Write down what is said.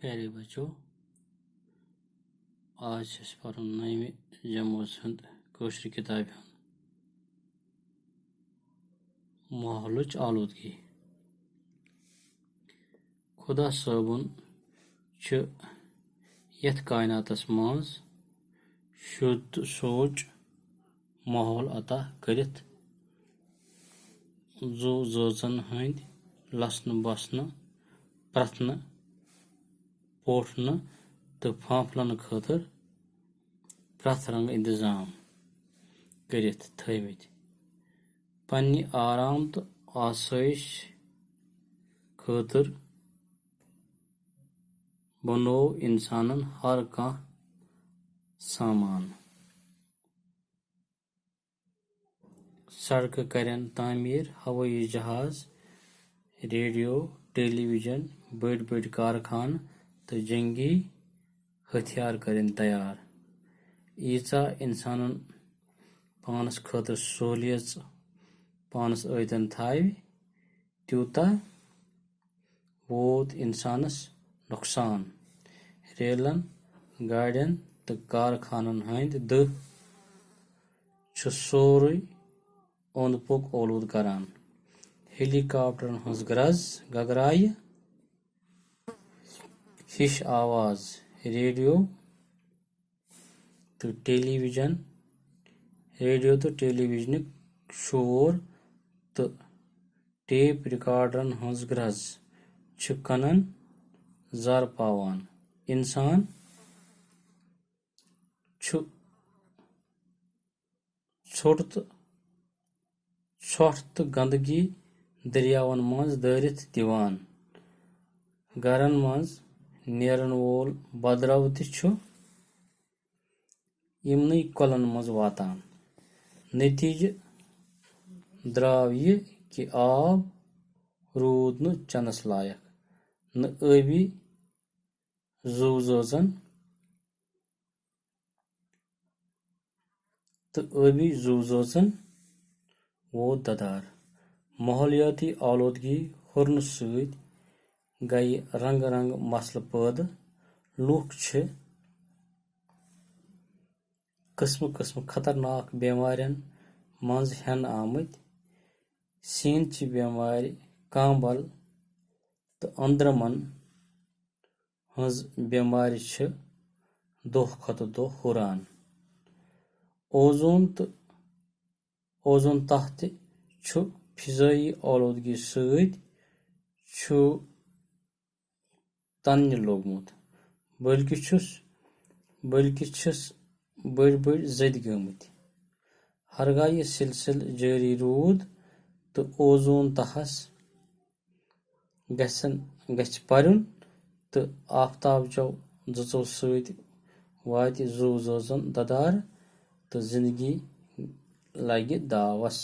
प्यारे बच्चों, आज पढ़न नवि जमोस कशर किताब माहौलच आलूदगी। खुदा सबन यथ कायनातस मज शुद्ध सोच माहौल अता करित जू जन हंद लसन बसन प्रथन पोठन तो फांफलन खतर प्रथ रंग इंतजाम करित थमित पन्नि आराम तो आसाइश खतर बनो इंसानन हर कह सामान। सड़क करन तामीर, हवाई जहाज, रेडियो, टेलीविजन, बड़ बड़ कारखान तो जंगी हथियार करन तैयार। ईचा इंसानन पानस खतर सहूलियत पानस अतन थाव त्यूता वोत इंसानस नुकसान। रेलन, गाड़ियन तो कारखानन हंद दह सोरे ओंद पोक ओलूद करान। हेलीकॉप्टरन हंस गगराय हिश आवाज। रेडियो तो टेलीविजन शोर तो टेप रिकॉर्डरन हंस ग्रज कनन जर पावान। इंसान छोट तो गंदगी दरियावन मज दरित दिवान। गरन मज नेरन वोल बदरव यमनई कलन मज वातान। नतीज द्राव यह कि आब रूद न चनस लायक, न आबी जू जोजन वो ददार। माहौलियाती आलूदगी हुर्न सद गई रंग रंग मसल पैदा। लूख किस्म किस्म खतरनाक बेमारियन मज हेन आमत। सीनच बेमार, कांबल तो अंद्रमन हंज बेमार दोह खत दोह हुरान। ओजोन तह फिजाई आलूदगी सद तन्य लोगमुत, बल्कि बड़ बड़ जद गमत। हरगा यह सिलसिल जारी रूद तो ओजोन तहस गछ पर्युन तो आफ्ताबचो जचो सद वात जू जोजन ददार तो जिंदगी लगे दावस।